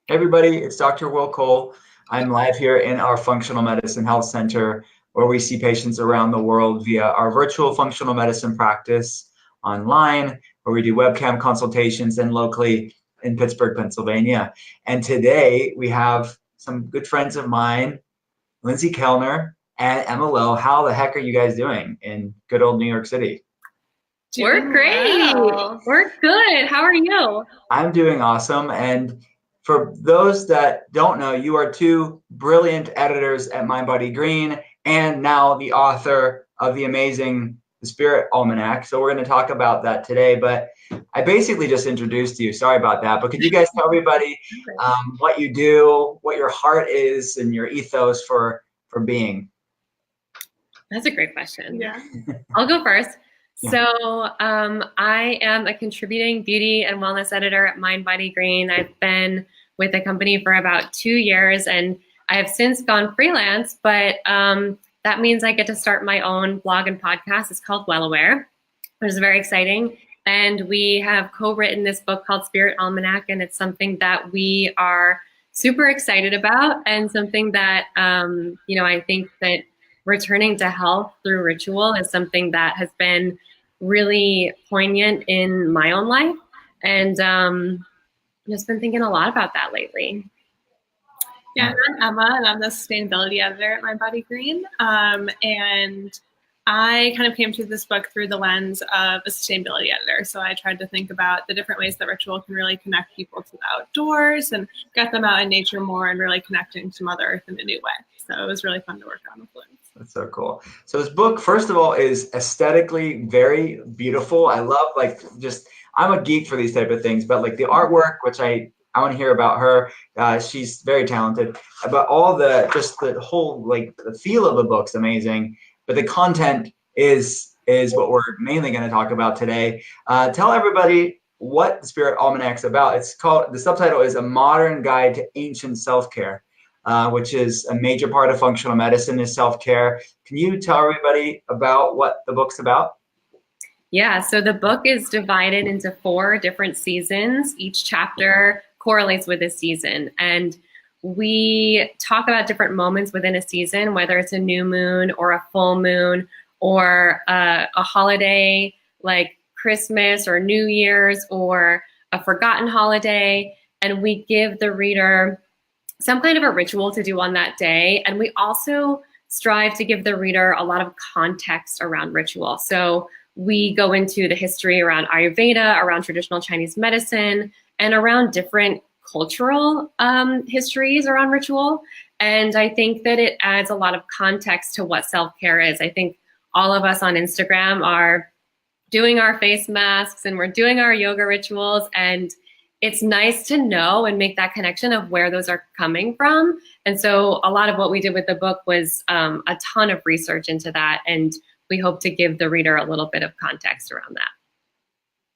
Hey everybody, it's Dr. Will Cole. I'm live here in our Functional Medicine Health Center where we see patients around the world via our virtual functional medicine practice online, where we do webcam consultations, and locally in Pittsburgh, Pennsylvania. And today we have some good friends of mine, Lindsay Kellner and Emma Loew. How the heck are you guys doing in good old New York City? We're great. Well. We're good. How are you? I'm doing awesome. And for those that don't know, you are two brilliant editors at Mind Body Green and now the author of the amazing The Spirit Almanac. So we're going to talk about that today. But I basically just introduced you. Sorry about that. But could you guys tell everybody what you do, what your heart is, and your ethos for being? That's a great question. Yeah. I'll go first. Yeah. So I am a contributing beauty and wellness editor at Mind Body Green. I've been with the company for about 2 years, and I have since gone freelance, but that means I get to start my own blog and podcast. It's called Loew, which is very exciting. And we have co-written this book called Spirit Almanac, and it's something that we are super excited about, and something that, I think that returning to health through ritual is something that has been really poignant in my own life. And just been thinking a lot about that lately. Yeah, I'm Emma, and I'm the sustainability editor at Mind Body Green. And I kind of came to this book through the lens of a sustainability editor. So I tried to think about the different ways that ritual can really connect people to the outdoors and get them out in nature more and really connecting to Mother Earth in a new way. So it was really fun to work on with Lindsay. That's so cool. So this book, first of all, is aesthetically very beautiful. I love I'm a geek for these type of things, but like the artwork, which I want to hear about her. She's very talented. But all the whole the feel of the book's amazing. But the content is what we're mainly going to talk about today. Tell everybody what the Spirit Almanac's about. The subtitle is A Modern Guide to Ancient Self-Care. Which is a major part of functional medicine is self-care. Can you tell everybody about what the book's about? Yeah, so the book is divided into 4 different seasons. Each chapter correlates with a season. And we talk about different moments within a season, whether it's a new moon or a full moon or a holiday like Christmas or New Year's or a forgotten holiday. And we give the reader some kind of a ritual to do on that day. And we also strive to give the reader a lot of context around ritual. So we go into the history around Ayurveda, around traditional Chinese medicine, and around different cultural histories around ritual. And I think that it adds a lot of context to what self-care is. I think all of us on Instagram are doing our face masks and we're doing our yoga rituals, and it's nice to know and make that connection of where those are coming from. And so a lot of what we did with the book was a ton of research into that. And we hope to give the reader a little bit of context around that.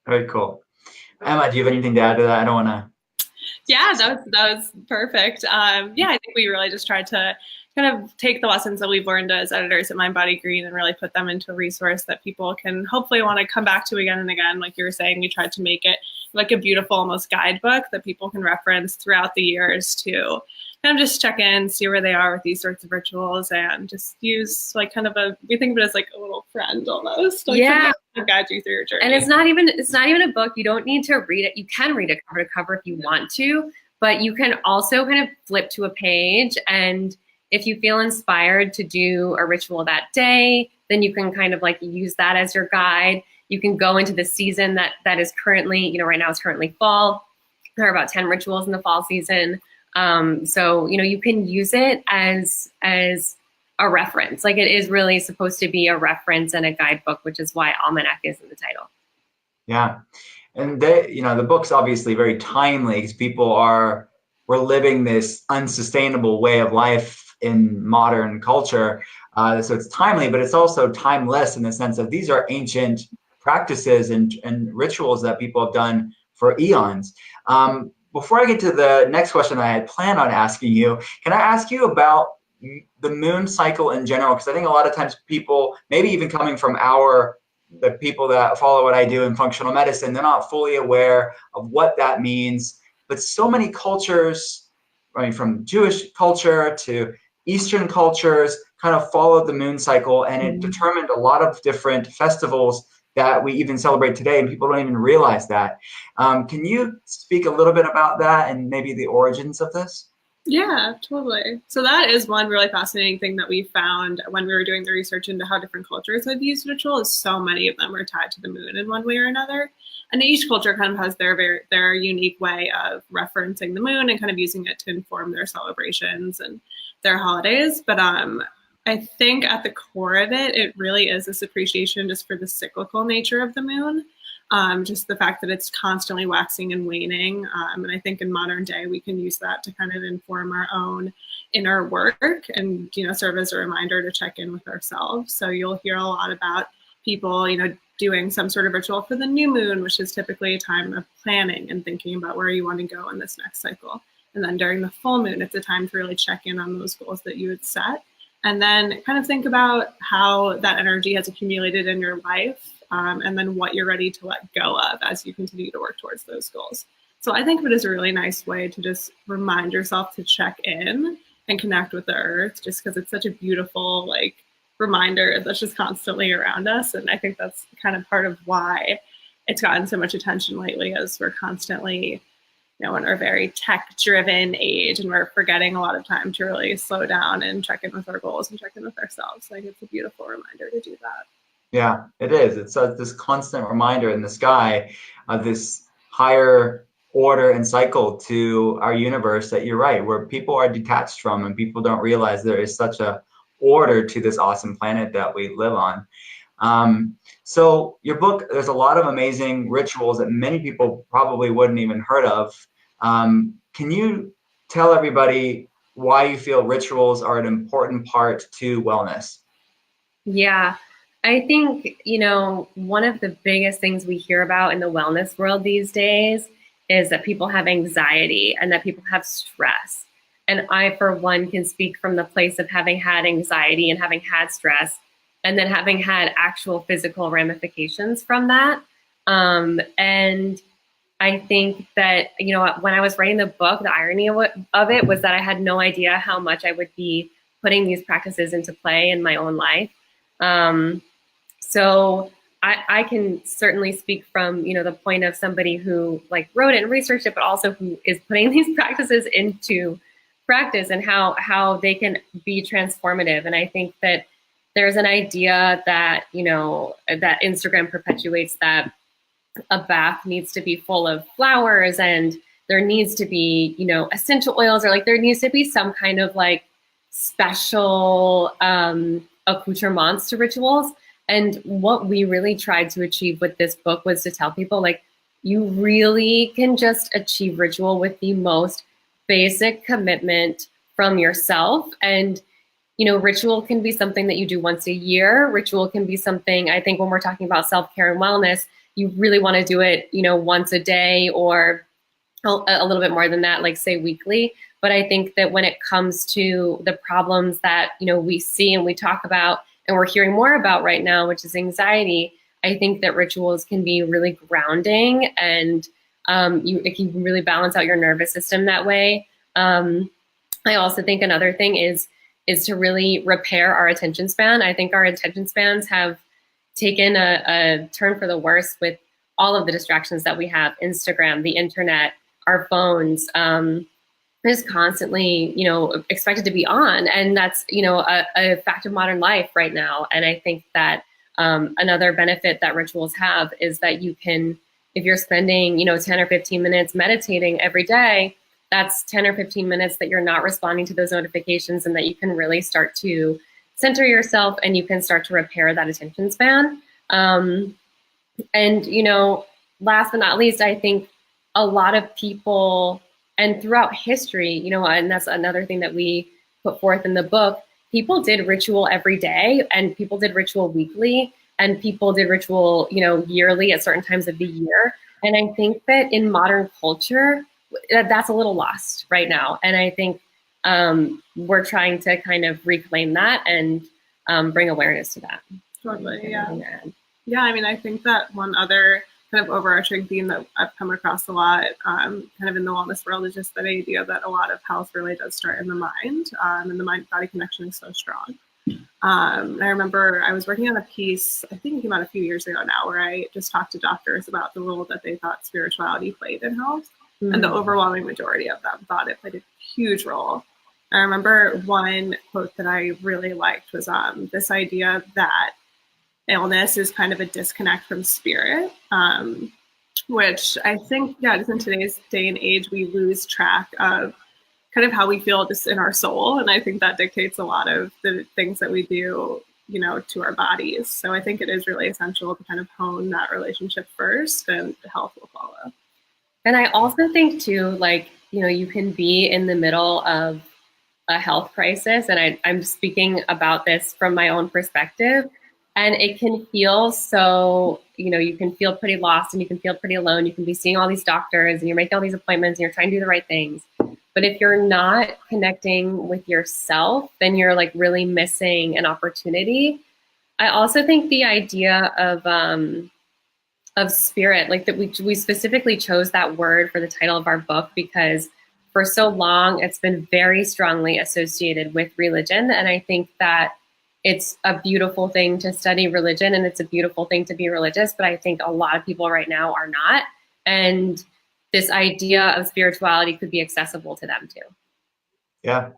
Very cool. Emma, do you have anything to add to that? I don't want to. Yeah, that was perfect. I think we really just tried to kind of take the lessons that we've learned as editors at Mind Body Green and really put them into a resource that people can hopefully want to come back to again and again. Like you were saying, we tried to make it like a beautiful almost guidebook that people can reference throughout the years to kind of just check in, see where they are with these sorts of rituals, and just use we think of it as like a little friend almost. Yeah. To guide you through your journey. And it's not even a book. You don't need to read it. You can read it cover to cover if you want to, but you can also kind of flip to a page, and if you feel inspired to do a ritual that day, then you can kind of use that as your guide. You can go into the season that is currently, right now it's currently fall. There are about 10 rituals in the fall season. So, you can use it as a reference. It is really supposed to be a reference and a guidebook, which is why Almanac is in the title. Yeah. And the book's obviously very timely because we're living this unsustainable way of life in modern culture. So it's timely, but it's also timeless in the sense of these are ancient practices and rituals that people have done for eons. Before I get to the next question I had planned on asking you, can I ask you about the moon cycle in general? Because I think a lot of times people, maybe even coming from the people that follow what I do in functional medicine, they're not fully aware of what that means. but so many cultures, I mean, from Jewish culture to Eastern cultures, kind of followed the moon cycle, and it determined a lot of different festivals that we even celebrate today, and people don't even realize that. Can you speak a little bit about that and maybe the origins of this? Yeah, totally. So that is one really fascinating thing that we found when we were doing the research into how different cultures have used ritual, is so many of them are tied to the moon in one way or another. And each culture kind of has their unique way of referencing the moon and kind of using it to inform their celebrations and their holidays. But I think at the core of it, it really is this appreciation just for the cyclical nature of the moon. Just the fact that it's constantly waxing and waning. And I think in modern day, we can use that to kind of inform our own inner work and, serve as a reminder to check in with ourselves. So you'll hear a lot about people, doing some sort of ritual for the new moon, which is typically a time of planning and thinking about where you want to go in this next cycle. And then during the full moon, it's a time to really check in on those goals that you had set. And then kind of think about how that energy has accumulated in your life, and then what you're ready to let go of as you continue to work towards those goals. So I think of it as a really nice way to just remind yourself to check in and connect with the earth, just because it's such a beautiful reminder that's just constantly around us. And I think that's kind of part of why it's gotten so much attention lately, as we're constantly, in our very tech-driven age, and we're forgetting a lot of time to really slow down and check in with our goals and check in with ourselves. It's a beautiful reminder to do that. Yeah, it is. It's this constant reminder in the sky of this higher order and cycle to our universe that you're right, where people are detached from, and people don't realize there is such a order to this awesome planet that we live on. So your book, there's a lot of amazing rituals that many people probably wouldn't even heard of. Can you tell everybody why you feel rituals are an important part to wellness? Yeah, I think, one of the biggest things we hear about in the wellness world these days is that people have anxiety and that people have stress. And I, for one, can speak from the place of having had anxiety and having had stress, and then having had actual physical ramifications from that. And I think that, when I was writing the book, the irony of it was that I had no idea how much I would be putting these practices into play in my own life. So I can certainly speak from, the point of somebody who wrote it and researched it, but also who is putting these practices into practice, and how they can be transformative. And I think that there's an idea that, that Instagram perpetuates, that a bath needs to be full of flowers, and there needs to be, essential oils, or there needs to be some kind of special accoutrements to rituals. And what we really tried to achieve with this book was to tell people, you really can just achieve ritual with the most basic commitment from yourself. And, ritual can be something that you do once a year. Ritual can be something, I think, when we're talking about self-care and wellness, you really want to do it, once a day, or a little bit more than that, say weekly. But I think that when it comes to the problems that, we see and we talk about, and we're hearing more about right now, which is anxiety, I think that rituals can be really grounding, and it can really balance out your nervous system that way. I also think another thing is to really repair our attention span. I think our attention spans have taken a turn for the worse with all of the distractions that we have: Instagram, the internet, our phones. Is constantly, expected to be on. And that's, a fact of modern life right now. And I think that another benefit that rituals have is that you can, if you're spending, 10 or 15 minutes meditating every day, that's 10 or 15 minutes that you're not responding to those notifications, and that you can really start to center yourself, and you can start to repair that attention span. And, last but not least, I think a lot of people, and throughout history, and that's another thing that we put forth in the book, people did ritual every day, and people did ritual weekly, and people did ritual, yearly at certain times of the year. And I think that in modern culture, that's a little lost right now. And I think we're trying to kind of reclaim that and bring awareness to that. Totally, yeah. Yeah, I think that one other kind of overarching theme that I've come across a lot, kind of in the wellness world, is just that idea that a lot of health really does start in the mind, and the mind-body connection is so strong. And I remember I was working on a piece, I think it came out a few years ago now, where I just talked to doctors about the role that they thought spirituality played in health. And the overwhelming majority of them thought it played a huge role. I remember one quote that I really liked was this idea that illness is kind of a disconnect from spirit, which I think, yeah, just in today's day and age, we lose track of kind of how we feel just in our soul. And I think that dictates a lot of the things that we do, you know, to our bodies. So I think it is really essential to kind of hone that relationship first, and health will follow. And I also think too, like, you know, you can be in the middle of a health crisis, and I'm speaking about this from my own perspective, and it can feel so, you know, you can feel pretty lost and you can feel pretty alone. You can be seeing all these doctors and you're making all these appointments and you're trying to do the right things. But if you're not connecting with yourself, then you're like really missing an opportunity. I also think the idea of spirit, like that we specifically chose that word for the title of our book because for so long it's been very strongly associated with religion. And I think that it's a beautiful thing to study religion and it's a beautiful thing to be religious, but I think a lot of people right now are not. And this idea of spirituality could be accessible to them too. Yeah,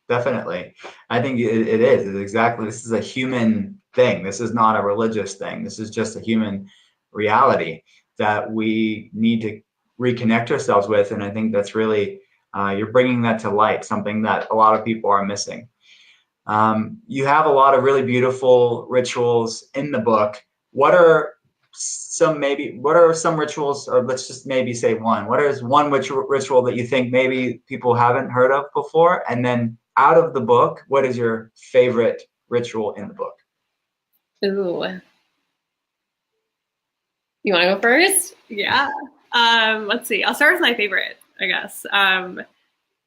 definitely. I think it is. It's exactly. This is a human thing. This is not a religious thing. This is just a human reality that we need to reconnect ourselves with. And I think that's really, you're bringing that to light, something that a lot of people are missing. You have a lot of really beautiful rituals in the book. What are some rituals, or let's just maybe say one. What is one ritual that you think maybe people haven't heard of before? And then out of the book, what is your favorite ritual in the book? Ooh. You want to go first? Yeah. Let's see. I'll start with my favorite, I guess.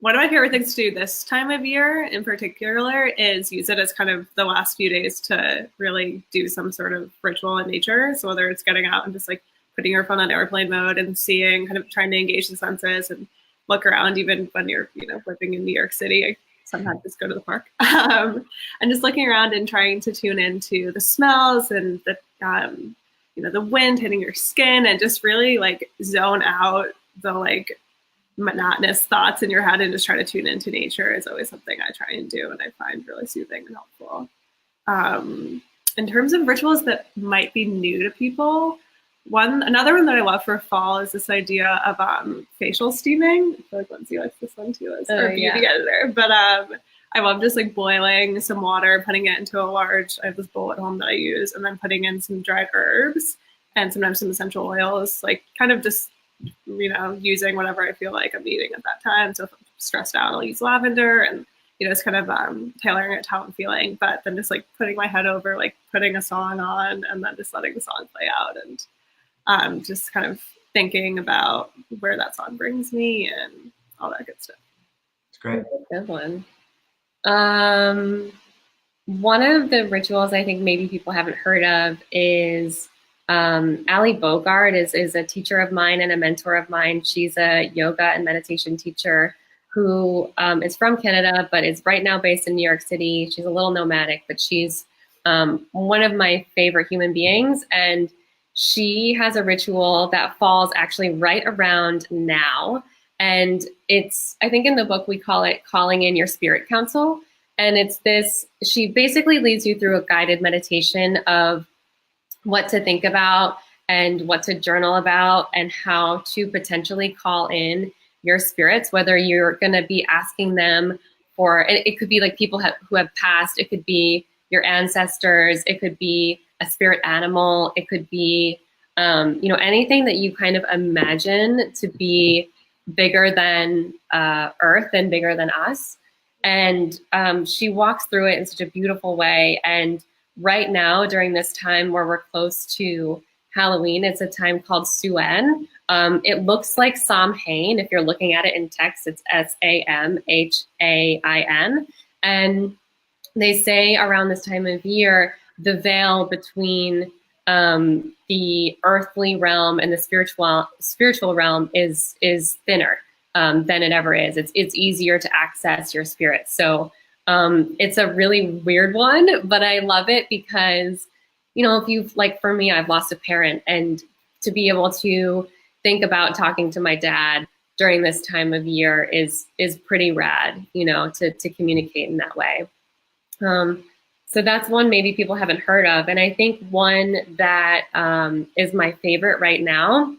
One of my favorite things to do this time of year in particular is use it as kind of the last few days to really do some sort of ritual in nature. So whether it's getting out and just like putting your phone on airplane mode and seeing, kind of trying to engage the senses and look around, even when you're, you know, living in New York City, I sometimes just go to the park. And just looking around and trying to tune into the smells and the, you know, the wind hitting your skin, and just really like zone out the like monotonous thoughts in your head and just try to tune into nature is always something I try and do, and I find really soothing and helpful. In terms of rituals that might be new to people, another one that I love for fall is this idea of facial steaming. I feel like Lindsay likes this one too as our beauty editor. But I love just like boiling some water, putting it into I have this bowl at home that I use, and then putting in some dried herbs and sometimes some essential oils, like kind of just, you know, using whatever I feel like I'm needing at that time. So if I'm stressed out, I'll use lavender, and, you know, it's kind of tailoring it to how I'm feeling, but then just like putting my head over, like putting a song on, and then just letting the song play out, and just kind of thinking about where that song brings me and all that good stuff. It's great. Good one. One of the rituals I think maybe people haven't heard of is Bogart is a teacher of mine and a mentor of mine. She's a yoga and meditation teacher who is from Canada, but is right now based in New York City. She's a little nomadic, but she's one of my favorite human beings. And she has a ritual that falls actually right around now. And it's, I think in the book, we call it calling in your spirit council. And it's this, she basically leads you through a guided meditation of what to think about and what to journal about and how to potentially call in your spirits, whether you're going to be asking them for, it could be like people who have passed, it could be your ancestors, it could be a spirit animal, it could be, you know, anything that you kind of imagine to be bigger than Earth and bigger than us. And she walks through it in such a beautiful way. And right now, during this time where we're close to Halloween, it's a time called Samhain. It looks like Samhain. If you're looking at it in text, it's Samhain. And they say around this time of year, the veil between the earthly realm and the spiritual realm is thinner than it ever is. It's easier to access your spirit. So it's a really weird one, but I love it because, you know, if you've, like for me, I've lost a parent, and to be able to think about talking to my dad during this time of year is pretty rad, you know, to communicate in that way. So that's one maybe people haven't heard of. And I think one that is my favorite right now,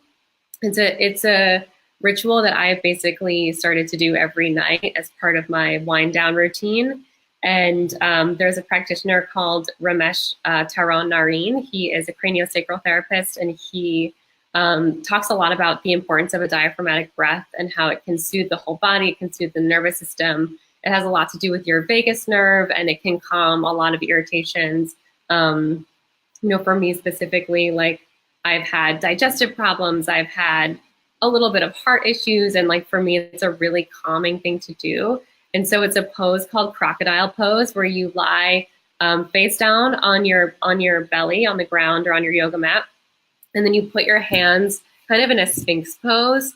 it's a ritual that I've basically started to do every night as part of my wind down routine. And there's a practitioner called Ramesh Taron Nareen. He is a craniosacral therapist, and he talks a lot about the importance of a diaphragmatic breath and how it can soothe the whole body, it can soothe the nervous system. It has a lot to do with your vagus nerve, and it can calm a lot of irritations. You know, for me specifically, like I've had digestive problems, I've had a little bit of heart issues, and like for me, it's a really calming thing to do. And so it's a pose called Crocodile Pose, where you lie face down on your belly on the ground or on your yoga mat, and then you put your hands kind of in a sphinx pose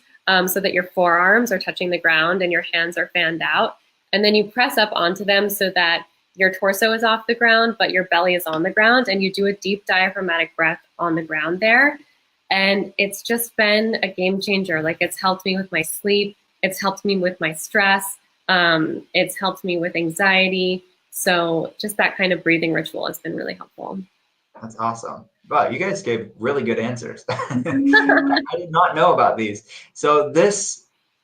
so that your forearms are touching the ground and your hands are fanned out. And then you press up onto them so that your torso is off the ground, but your belly is on the ground, and you do a deep diaphragmatic breath on the ground there. And it's just been a game changer. Like, it's helped me with my sleep. It's helped me with my stress. It's helped me with anxiety. So just that kind of breathing ritual has been really helpful. That's awesome. Wow, you guys gave really good answers. I did not know about these. So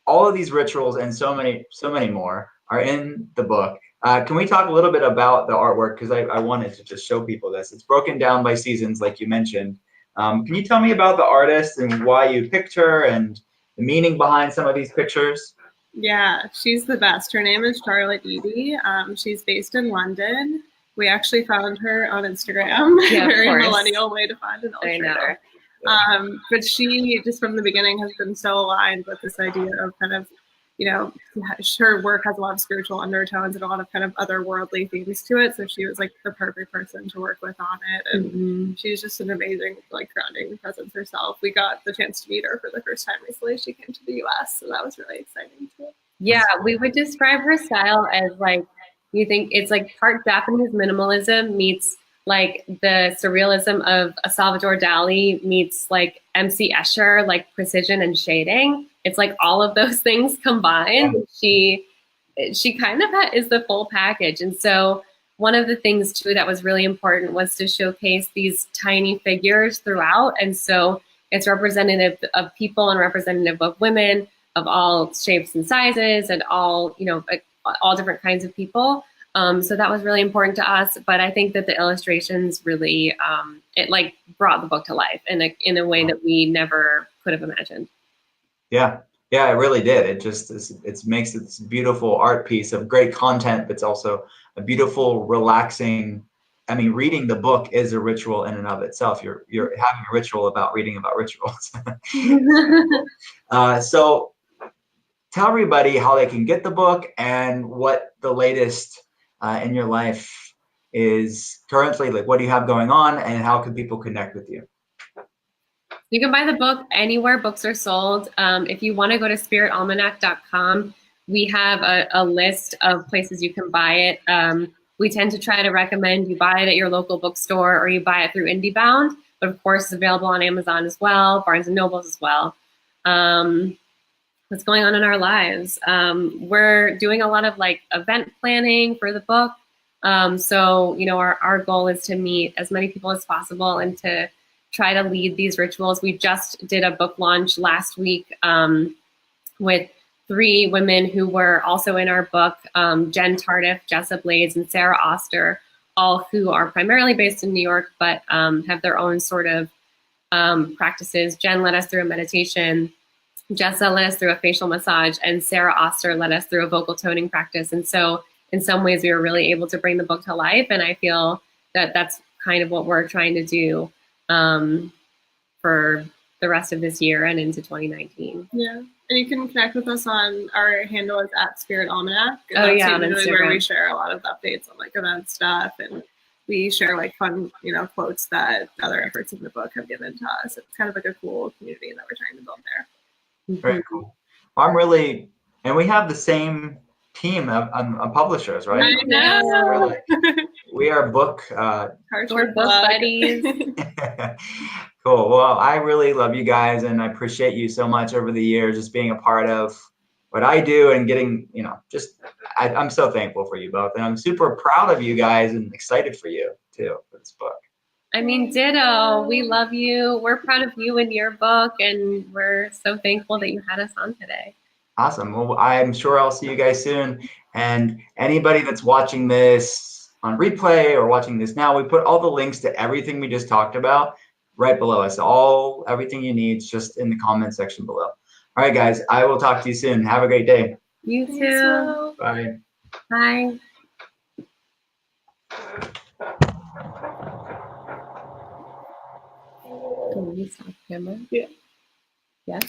all of these rituals and so many more are in the book. Can we talk a little bit about the artwork? Because I wanted to just show people this. It's broken down by seasons, like you mentioned. Can you tell me about the artist and why you picked her and the meaning behind some of these pictures? Yeah, she's the best. Her name is Charlotte Edie. She's based in London. We actually found her on Instagram. Yeah, very millennial way to find an illustrator. I know. But she just from the beginning has been so aligned with this idea of kind of, you know, her work has a lot of spiritual undertones and a lot of kind of otherworldly themes to it. So she was like the perfect person to work with on it. And she's just an amazing, like, grounding presence herself. We got the chance to meet her for the first time recently. She came to the US, so that was really exciting too. Yeah, we would describe her style as like, you think it's like part Japanese minimalism meets like the surrealism of a Salvador Dali meets like MC Escher, like precision and shading. It's like all of those things combined. She kind of is the full package. And so one of the things too that was really important was to showcase these tiny figures throughout. And so it's representative of people and representative of women of all shapes and sizes and all, you know, all different kinds of people. So that was really important to us. But I think that the illustrations really, it like brought the book to life in a way that we never could have imagined. Yeah, it really did. It makes it this beautiful art piece of great content, but it's also a beautiful, relaxing. I mean, reading the book is a ritual in and of itself. You're having a ritual about reading about rituals. So tell everybody how they can get the book and what the latest in your life is currently. Like, what do you have going on, and how can people connect with you? You can buy the book anywhere books are sold. If you want to go to spiritalmanac.com, we have a list of places you can buy it. We tend to try to recommend you buy it at your local bookstore or you buy it through IndieBound, but of course it's available on Amazon as well, Barnes & Nobles as well. What's going on in our lives? We're doing a lot of like event planning for the book. So, you know, our goal is to meet as many people as possible and to try to lead these rituals. We just did a book launch last week with 3 women who were also in our book, Jen Tardif, Jessa Blades, and Sarah Oster, all who are primarily based in New York, but have their own sort of practices. Jen led us through a meditation, Jessa led us through a facial massage, and Sarah Oster led us through a vocal toning practice. And so in some ways we were really able to bring the book to life. And I feel that that's kind of what we're trying to do for the rest of this year and into 2019. Yeah. And you can connect with us on our handle is @Spirit Almanac. Oh yeah, on really Instagram, where we share a lot of updates on like event stuff and we share like fun, quotes that other experts in the book have given to us. It's kind of like a cool community that we're trying to build there. Very cool. I'm really, and we have the same team of publishers, right? I know. We are book. We're book buddies. Cool. Well, I really love you guys, and I appreciate you so much over the years, just being a part of what I do and getting, I'm so thankful for you both, and I'm super proud of you guys and excited for you too for this book. I mean, ditto. We love you. We're proud of you and your book, and we're so thankful that you had us on today. Awesome. Well, I'm sure I'll see you guys soon. And anybody that's watching this on replay or watching this now, we put all the links to everything we just talked about right below us. Everything you need is just in the comment section below. All right, guys, I will talk to you soon. Have a great day. You too. Bye. Bye. Can we stop camera? Yeah. Yeah.